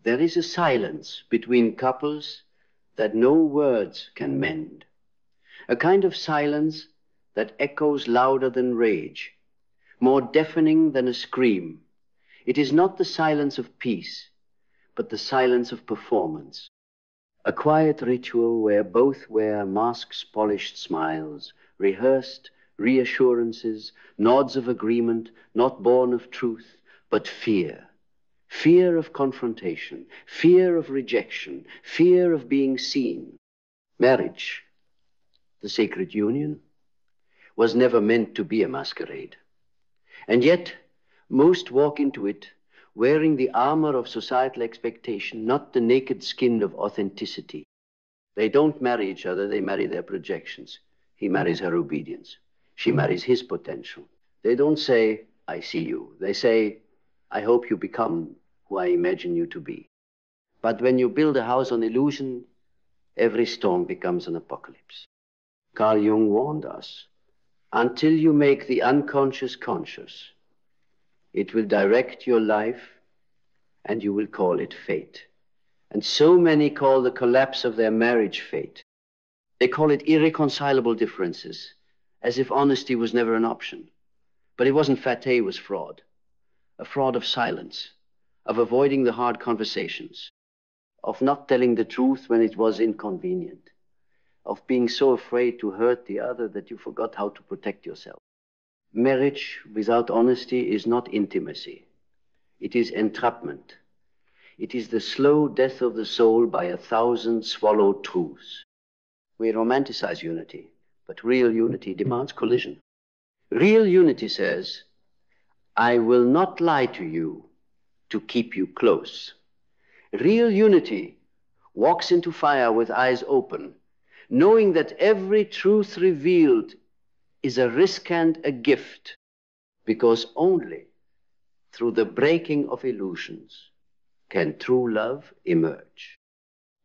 There is a silence between couples that no words can mend, a kind of silence that echoes louder than rage, more deafening than a scream. It is not the silence of peace, but the silence of performance. A quiet ritual where both wear masks, polished smiles, rehearsed reassurances, nods of agreement, not born of truth, but fear. Fear of confrontation, fear of rejection, fear of being seen. Marriage, the sacred union, was never meant to be a masquerade. And yet, most walk into it wearing the armor of societal expectation, not the naked skin of authenticity. They don't marry each other, they marry their projections. He marries her obedience. She marries his potential. They don't say, I see you. They say, I hope you become who I imagine you to be. But when you build a house on illusion, every storm becomes an apocalypse. Carl Jung warned us, until you make the unconscious conscious, it will direct your life and you will call it fate. And so many call the collapse of their marriage fate. They call it irreconcilable differences, as if honesty was never an option. But it wasn't fate, it was fraud. A fraud of silence, of avoiding the hard conversations, of not telling the truth when it was inconvenient, of being so afraid to hurt the other that you forgot how to protect yourself. Marriage without honesty is not intimacy. It is entrapment. It is the slow death of the soul by 1,000 swallowed truths. We romanticize unity, but real unity demands collision. Real unity says, I will not lie to you to keep you close. Real unity walks into fire with eyes open, knowing that every truth revealed is a risk and a gift, because only through the breaking of illusions can true love emerge.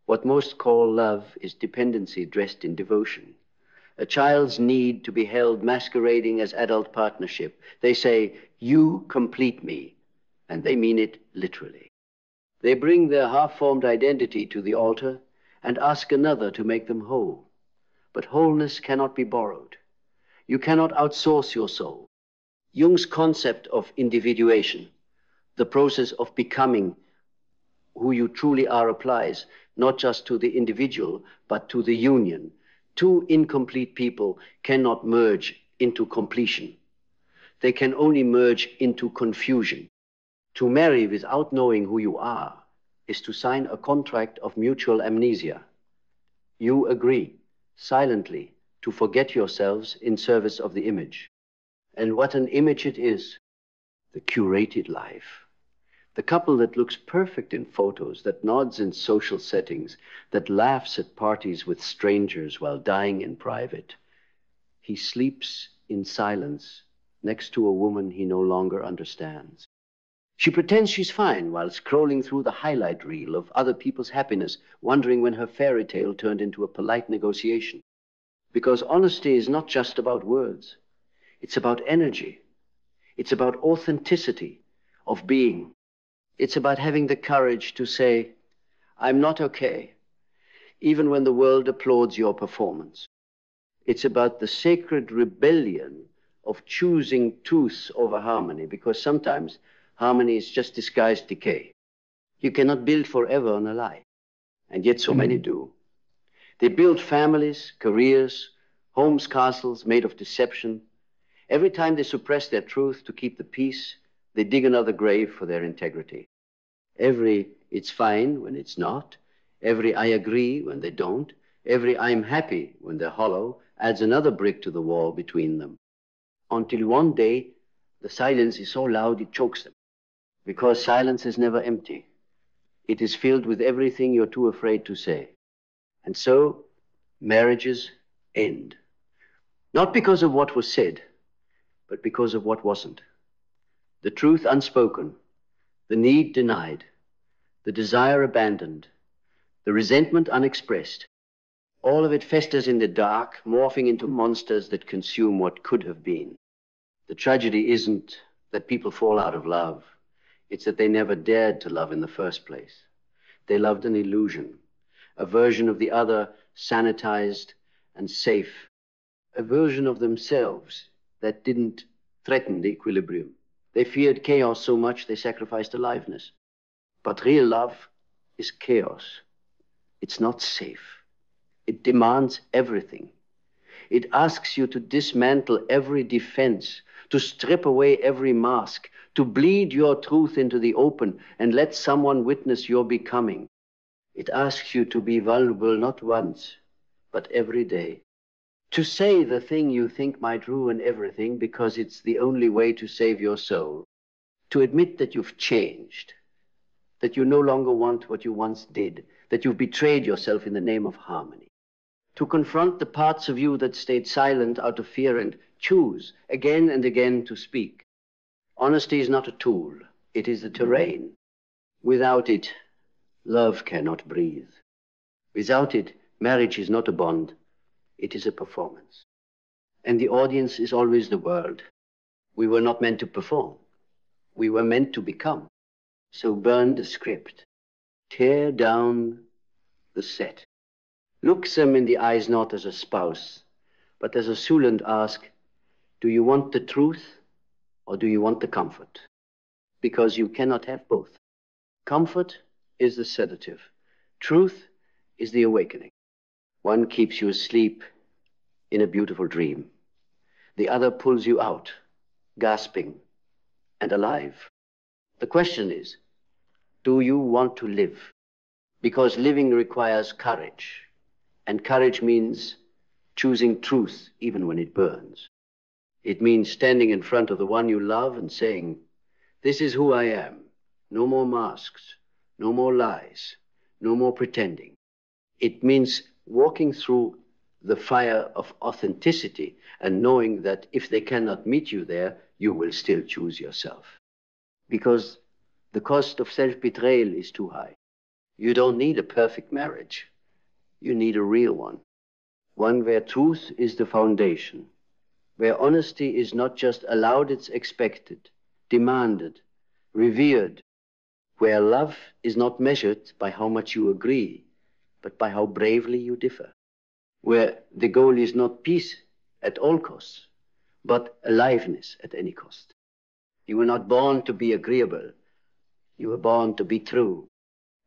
What most call love is dependency dressed in devotion. A child's need to be held masquerading as adult partnership. They say, you complete me, and they mean it literally. They bring their half-formed identity to the altar and ask another to make them whole. But wholeness cannot be borrowed. You cannot outsource your soul. Jung's concept of individuation, the process of becoming who you truly are, applies not just to the individual, but to the union. Two incomplete people cannot merge into completion. They can only merge into confusion. To marry without knowing who you are is to sign a contract of mutual amnesia. You agree, silently, to forget yourselves in service of the image. And what an image it is, the curated life. The couple that looks perfect in photos, that nods in social settings, that laughs at parties with strangers while dying in private. He sleeps in silence next to a woman he no longer understands. She pretends she's fine while scrolling through the highlight reel of other people's happiness, wondering when her fairy tale turned into a polite negotiation. Because honesty is not just about words. It's about energy. It's about authenticity of being. It's about having the courage to say, I'm not okay, even when the world applauds your performance. It's about the sacred rebellion of choosing truth over harmony, because sometimes harmony is just disguised decay. You cannot build forever on a lie, and yet so many do. They build families, careers, homes, castles made of deception. Every time they suppress their truth to keep the peace, they dig another grave for their integrity. Every it's fine when it's not, every I agree when they don't, every I'm happy when they're hollow, adds another brick to the wall between them. Until one day, the silence is so loud it chokes them. Because silence is never empty. It is filled with everything you're too afraid to say. And so, marriages end. Not because of what was said, but because of what wasn't. The truth unspoken, the need denied, the desire abandoned, the resentment unexpressed. All of it festers in the dark, morphing into monsters that consume what could have been. The tragedy isn't that people fall out of love. It's that they never dared to love in the first place. They loved an illusion, a version of the other sanitized and safe, a version of themselves that didn't threaten the equilibrium. They feared chaos so much they sacrificed aliveness. But real love is chaos. It's not safe. It demands everything. It asks you to dismantle every defense, to strip away every mask, to bleed your truth into the open and let someone witness your becoming. It asks you to be vulnerable not once, but every day. To say the thing you think might ruin everything because it's the only way to save your soul. To admit that you've changed, that you no longer want what you once did, that you've betrayed yourself in the name of harmony. To confront the parts of you that stayed silent out of fear and choose again and again to speak. Honesty is not a tool, it is the terrain. Without it, love cannot breathe. Without it, marriage is not a bond, it is a performance. And the audience is always the world. We were not meant to perform, we were meant to become. So burn the script, tear down the set. Look them in the eyes not as a spouse, but as a soul and ask, do you want the truth or do you want the comfort? Because you cannot have both. Comfort is the sedative. Truth is the awakening. One keeps you asleep in a beautiful dream. The other pulls you out, gasping and alive. The question is, do you want to live? Because living requires courage. And courage means choosing truth even when it burns. It means standing in front of the one you love and saying, this is who I am. No more masks, no more lies, no more pretending. It means walking through the fire of authenticity and knowing that if they cannot meet you there, you will still choose yourself. Because the cost of self-betrayal is too high. You don't need a perfect marriage. You need a real one. One where truth is the foundation, where honesty is not just allowed, it's expected, demanded, revered, where love is not measured by how much you agree, but by how bravely you differ, where the goal is not peace at all costs, but aliveness at any cost. You were not born to be agreeable. You were born to be true.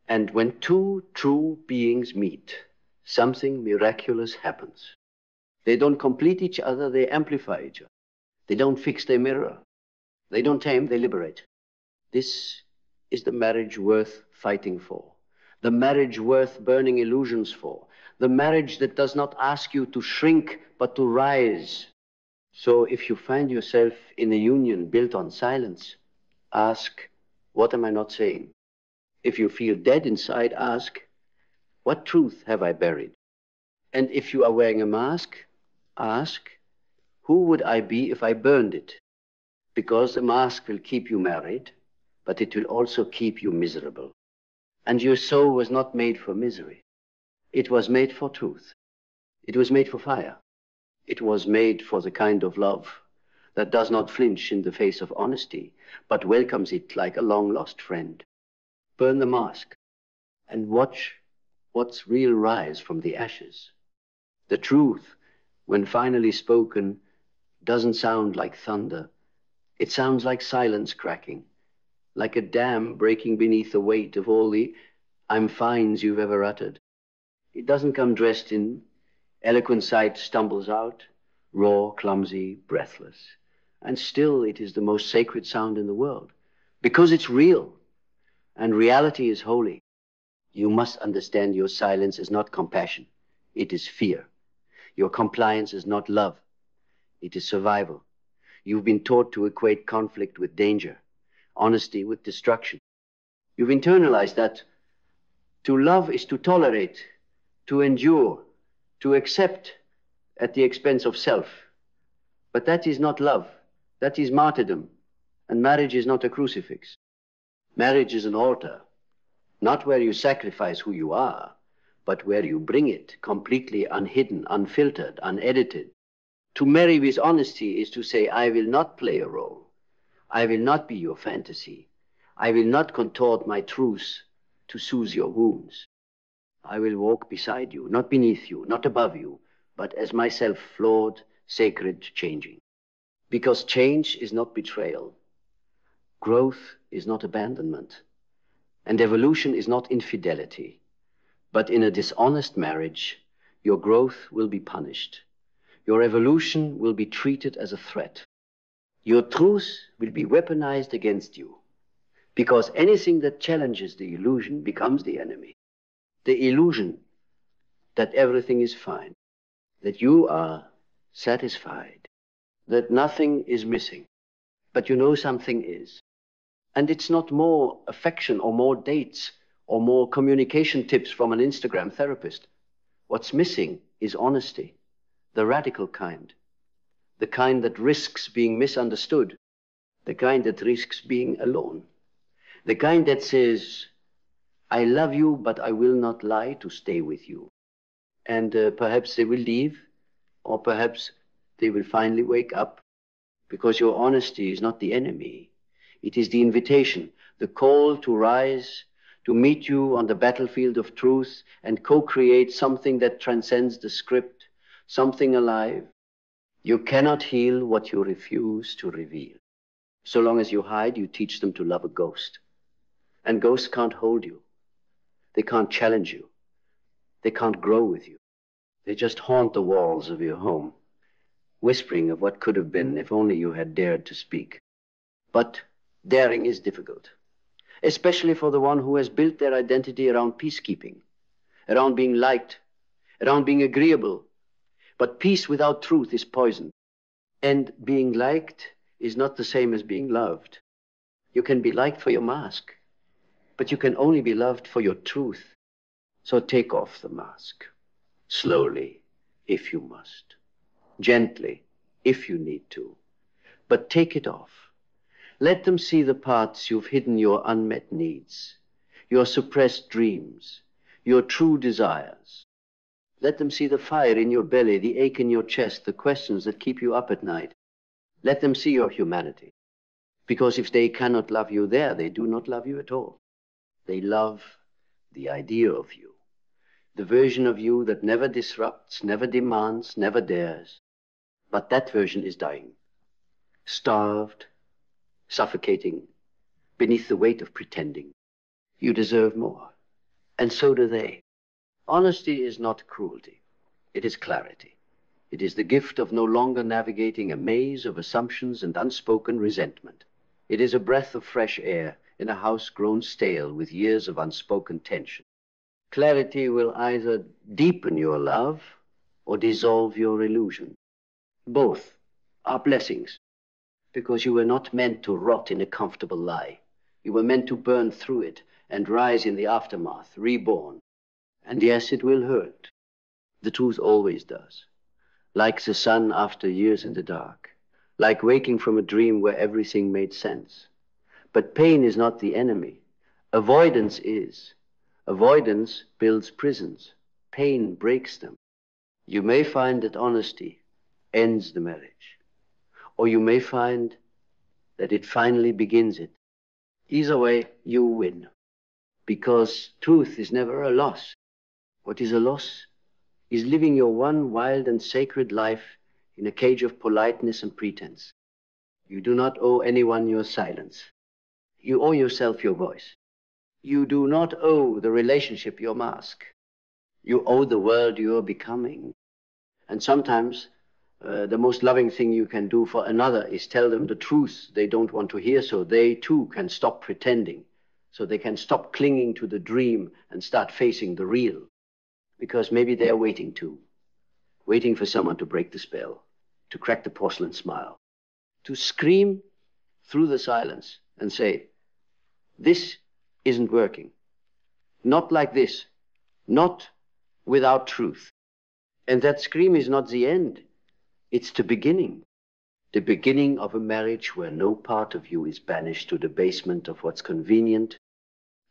And when two true beings meet, something miraculous happens. They don't complete each other, they amplify each other. They don't fix their mirror. They don't tame, they liberate. This is the marriage worth fighting for. The marriage worth burning illusions for. The marriage that does not ask you to shrink, but to rise. So if you find yourself in a union built on silence, ask, what am I not saying? If you feel dead inside, ask, what truth have I buried? And if you are wearing a mask, ask, who would I be if I burned it? Because the mask will keep you married, but it will also keep you miserable. And your soul was not made for misery. It was made for truth. It was made for fire. It was made for the kind of love that does not flinch in the face of honesty, but welcomes it like a long-lost friend. Burn the mask and watch what's real rise from the ashes. The truth, when finally spoken, doesn't sound like thunder. It sounds like silence cracking, like a dam breaking beneath the weight of all the I'm fines you've ever uttered. It doesn't come dressed in eloquent sight, stumbles out, raw, clumsy, breathless. And still it is the most sacred sound in the world, because it's real, and reality is holy. You must understand your silence is not compassion, it is fear. Your compliance is not love, it is survival. You've been taught to equate conflict with danger, honesty with destruction. You've internalized that to love is to tolerate, to endure, to accept at the expense of self. But that is not love, that is martyrdom, and marriage is not a crucifix. Marriage is an altar, not where you sacrifice who you are, but where you bring it completely unhidden, unfiltered, unedited. To marry with honesty is to say, I will not play a role. I will not be your fantasy. I will not contort my truth to soothe your wounds. I will walk beside you, not beneath you, not above you, but as myself, flawed, sacred, changing. Because change is not betrayal. Growth is not abandonment. And evolution is not infidelity. But in a dishonest marriage, your growth will be punished. Your evolution will be treated as a threat. Your truth will be weaponized against you. Because anything that challenges the illusion becomes the enemy. The illusion that everything is fine, that you are satisfied, that nothing is missing, but you know something is. And it's not more affection or more dates or more communication tips from an Instagram therapist. What's missing is honesty, the radical kind, the kind that risks being misunderstood, the kind that risks being alone, the kind that says, I love you, but I will not lie to stay with you. And perhaps they will leave, or perhaps they will finally wake up, because your honesty is not the enemy. It is the invitation, the call to rise, to meet you on the battlefield of truth and co-create something that transcends the script, something alive. You cannot heal what you refuse to reveal. So long as you hide, you teach them to love a ghost. And ghosts can't hold you. They can't challenge you. They can't grow with you. They just haunt the walls of your home, whispering of what could have been if only you had dared to speak. But daring is difficult, especially for the one who has built their identity around peacekeeping, around being liked, around being agreeable. But peace without truth is poison. And being liked is not the same as being loved. You can be liked for your mask, but you can only be loved for your truth. So take off the mask. Slowly, if you must. Gently, if you need to. But take it off. Let them see the parts you've hidden, your unmet needs, your suppressed dreams, your true desires. Let them see the fire in your belly, the ache in your chest, the questions that keep you up at night. Let them see your humanity. Because if they cannot love you there, they do not love you at all. They love the idea of you. The version of you that never disrupts, never demands, never dares. But that version is dying, starved, suffocating, beneath the weight of pretending. You deserve more, and so do they. Honesty is not cruelty. It is clarity. It is the gift of no longer navigating a maze of assumptions and unspoken resentment. It is a breath of fresh air in a house grown stale with years of unspoken tension. Clarity will either deepen your love or dissolve your illusion. Both are blessings, because you were not meant to rot in a comfortable lie. You were meant to burn through it and rise in the aftermath, reborn. And yes, it will hurt. The truth always does. Like the sun after years in the dark. Like waking from a dream where everything made sense. But pain is not the enemy. Avoidance is. Avoidance builds prisons. Pain breaks them. You may find that honesty ends the marriage. Or you may find that it finally begins it. Either way, you win. Because truth is never a loss. What is a loss is living your one wild and sacred life in a cage of politeness and pretense. You do not owe anyone your silence. You owe yourself your voice. You do not owe the relationship your mask. You owe the world you're becoming. And sometimes the most loving thing you can do for another is tell them the truth they don't want to hear, so they too can stop pretending, so they can stop clinging to the dream and start facing the real. Because maybe they're waiting too, waiting for someone to break the spell, to crack the porcelain smile, to scream through the silence and say, this isn't working. Not like this. Not without truth. And that scream is not the end. It's the beginning. The beginning of a marriage where no part of you is banished to the basement of what's convenient.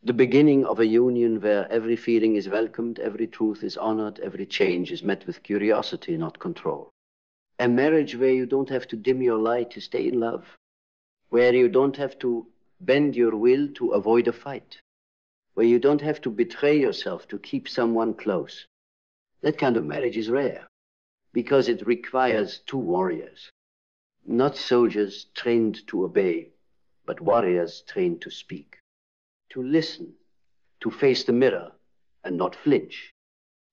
The beginning of a union where every feeling is welcomed, every truth is honored, every change is met with curiosity, not control. A marriage where you don't have to dim your light to stay in love. Where you don't have to bend your will to avoid a fight. where you don't have to betray yourself to keep someone close. That kind of marriage is rare, because it requires two warriors, not soldiers trained to obey, but warriors trained to speak, to listen, to face the mirror and not flinch,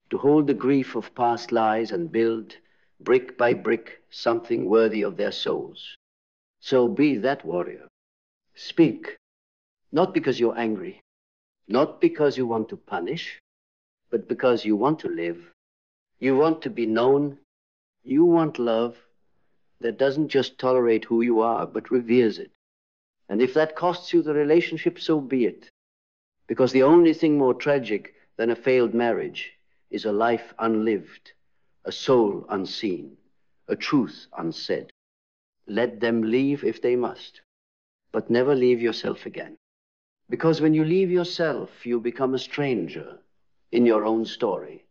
to hold the grief of past lies and build, brick by brick, something worthy of their souls. So be that warrior. Speak, not because you're angry, not because you want to punish, but because you want to live. You want to be known. You want love that doesn't just tolerate who you are, but reveres it. And if that costs you the relationship, so be it. Because the only thing more tragic than a failed marriage is a life unlived, a soul unseen, a truth unsaid. Let them leave if they must, but never leave yourself again. Because when you leave yourself, you become a stranger in your own story.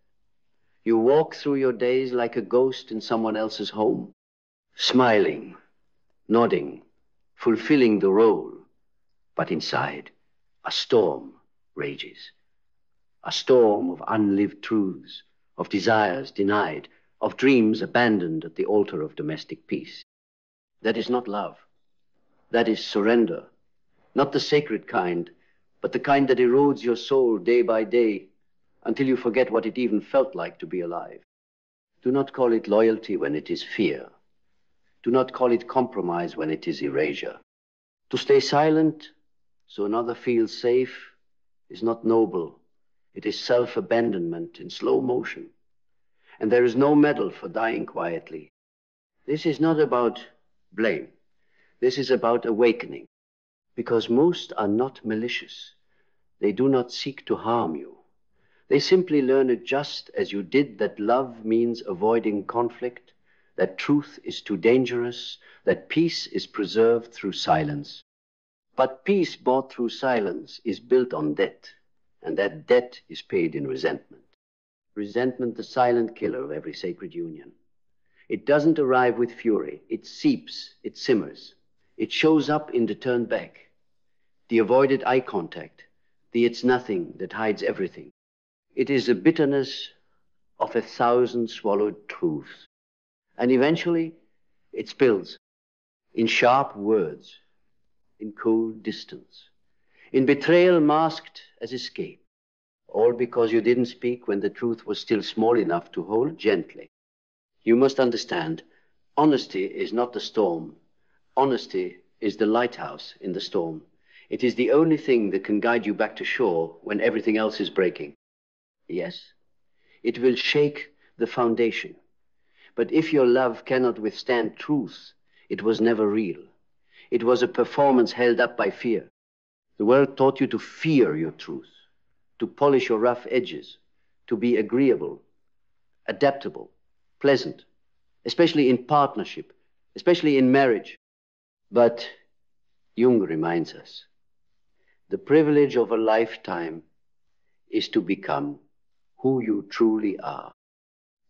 You walk through your days like a ghost in someone else's home, smiling, nodding, fulfilling the role, but inside, a storm rages. A storm of unlived truths, of desires denied, of dreams abandoned at the altar of domestic peace. That is not love. That is surrender. Not the sacred kind, but the kind that erodes your soul day by day until you forget what it even felt like to be alive. Do not call it loyalty when it is fear. Do not call it compromise when it is erasure. To stay silent so another feels safe is not noble. It is self-abandonment in slow motion. And there is no medal for dying quietly. This is not about blame. This is about awakening. Because most are not malicious. They do not seek to harm you. They simply learn it just as you did, that love means avoiding conflict, that truth is too dangerous, that peace is preserved through silence. But peace bought through silence is built on debt, and that debt is paid in resentment. Resentment, the silent killer of every sacred union. It doesn't arrive with fury. It seeps, it simmers. It shows up in the turn back, the avoided eye contact, the it's nothing that hides everything. It is the bitterness of 1,000 swallowed truths. And eventually, it spills in sharp words, in cold distance, in betrayal masked as escape, all because you didn't speak when the truth was still small enough to hold gently. You must understand, honesty is not the storm. Honesty is the lighthouse in the storm. It is the only thing that can guide you back to shore when everything else is breaking. Yes, it will shake the foundation. But if your love cannot withstand truth, it was never real. It was a performance held up by fear. The world taught you to fear your truth, to polish your rough edges, to be agreeable, adaptable, pleasant, especially in partnership, especially in marriage. But Jung reminds us, the privilege of a lifetime is to become who you truly are.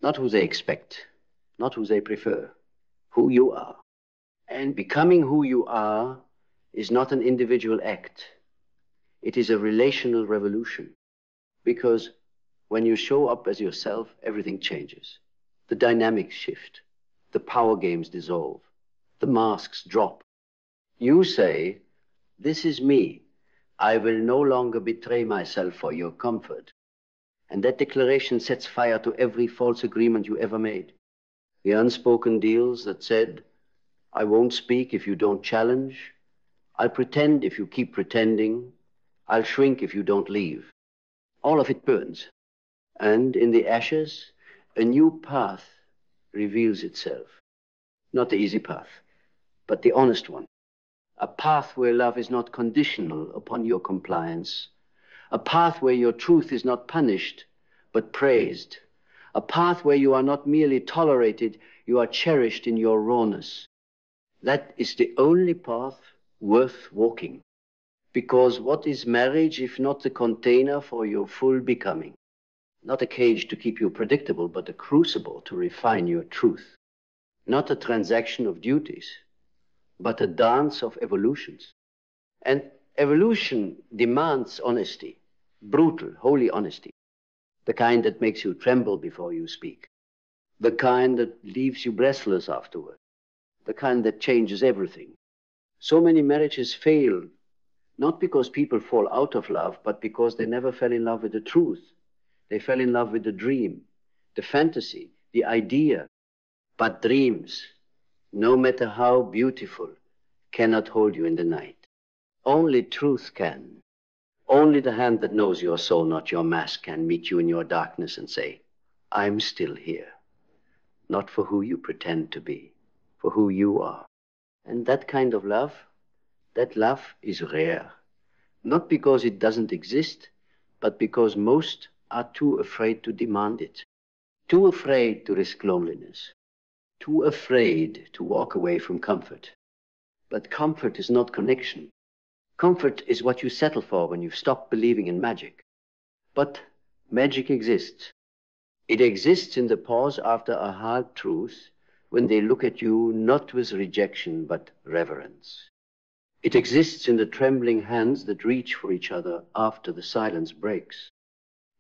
Not who they expect, not who they prefer, who you are. And becoming who you are is not an individual act. It is a relational revolution. Because when you show up as yourself, everything changes. The dynamics shift. The power games dissolve. The masks drop. You say, this is me. I will no longer betray myself for your comfort. And that declaration sets fire to every false agreement you ever made. The unspoken deals that said, I won't speak if you don't challenge. I'll pretend if you keep pretending. I'll shrink if you don't leave. All of it burns. And in the ashes, a new path reveals itself. Not the easy path, but the honest one. A path where love is not conditional upon your compliance. A path where your truth is not punished, but praised. A path where you are not merely tolerated, you are cherished in your rawness. That is the only path worth walking. Because what is marriage if not the container for your full becoming? Not a cage to keep you predictable, but a crucible to refine your truth. Not a transaction of duties, but a dance of evolutions. And evolution demands honesty. brutal, holy honesty, the kind that makes you tremble before you speak, the kind that leaves you breathless afterward, the kind that changes everything. So many marriages fail, not because people fall out of love, but because they never fell in love with the truth. They fell in love with the dream, the fantasy, the idea. But dreams, no matter how beautiful, cannot hold you in the night. Only truth can. Only the hand that knows your soul, not your mask, can meet you in your darkness and say, I'm still here. Not for who you pretend to be, for who you are. And that kind of love, that love is rare. Not because it doesn't exist, but because most are too afraid to demand it. Too afraid to risk loneliness. Too afraid to walk away from comfort. But comfort is not connection. Comfort is what you settle for when you've stopped believing in magic. But magic exists. It exists in the pause after a hard truth, when they look at you not with rejection but reverence. It exists in the trembling hands that reach for each other after the silence breaks.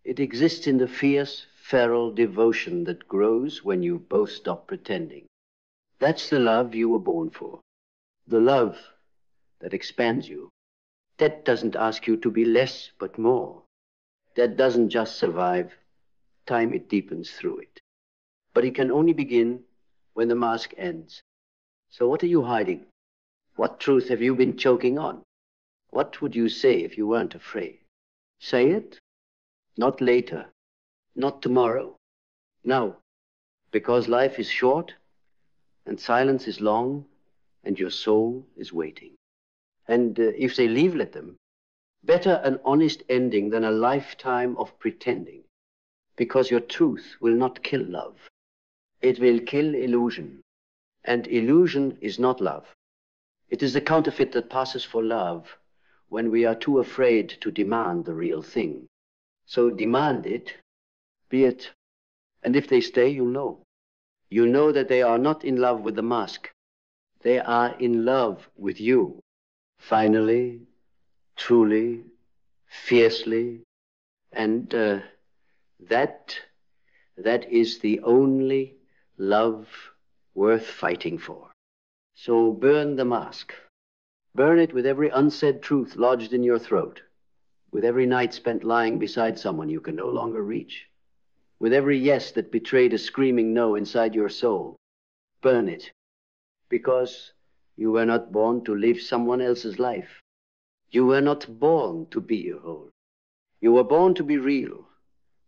It exists in the fierce, feral devotion that grows when you both stop pretending. That's the love you were born for. The love that expands you. That doesn't ask you to be less but more. That doesn't just survive. Time it deepens through it. But it can only begin when the mask ends. So what are you hiding? What truth have you been choking on? What would you say if you weren't afraid? Say it? Not later. Not tomorrow. Now. Because life is short, and silence is long, and your soul is waiting. And if they leave, let them. Better an honest ending than a lifetime of pretending. Because your truth will not kill love. It will kill illusion. And illusion is not love. It is the counterfeit that passes for love when we are too afraid to demand the real thing. So demand it, be it. And if they stay, you'll know. You'll know that they are not in love with the mask. They are in love with you. Finally, truly, fiercely. And that is the only love worth fighting for. So burn the mask. Burn it with every unsaid truth lodged in your throat, with every night spent lying beside someone you can no longer reach, with every yes that betrayed a screaming no inside your soul. Burn it, because you were not born to live someone else's life. You were not born to be a whole. You were born to be real,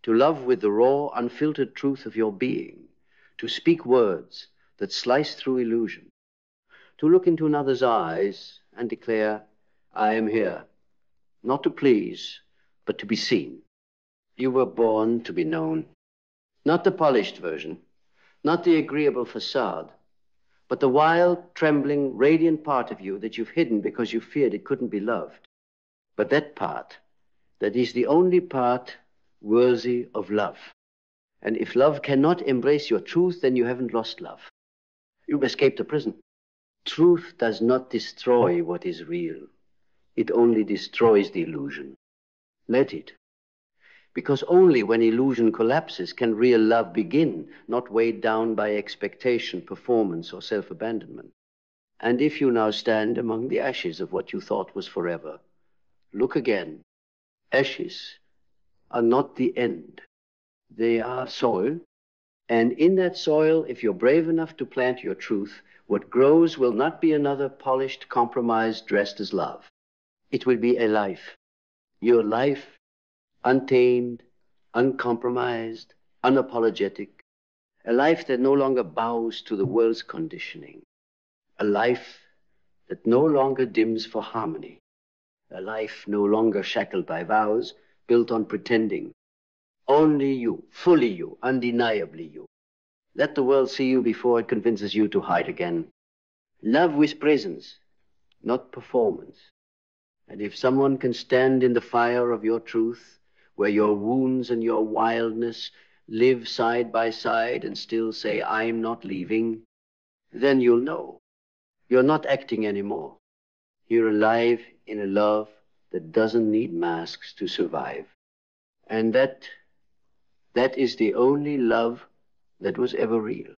to love with the raw, unfiltered truth of your being, to speak words that slice through illusion, to look into another's eyes and declare, I am here, not to please, but to be seen. You were born to be known, not the polished version, not the agreeable facade, but the wild, trembling, radiant part of you that you've hidden because you feared it couldn't be loved. But that part, that is the only part worthy of love. And if love cannot embrace your truth, then you haven't lost love. You've escaped a prison. Truth does not destroy what is real. It only destroys the illusion. Let it. Because only when illusion collapses can real love begin, not weighed down by expectation, performance, or self-abandonment. And if you now stand among the ashes of what you thought was forever, look again. Ashes are not the end. They are soil. And in that soil, if you're brave enough to plant your truth, what grows will not be another polished compromise dressed as love. It will be a life. Your life, untamed, uncompromised, unapologetic. A life that no longer bows to the world's conditioning. A life that no longer dims for harmony. A life no longer shackled by vows, built on pretending. Only you, fully you, undeniably you. Let the world see you before it convinces you to hide again. Love with presence, not performance. And if someone can stand in the fire of your truth, where your wounds and your wildness live side by side and still say, I'm not leaving, then you'll know. You're not acting anymore. You're alive in a love that doesn't need masks to survive. And that is the only love that was ever real.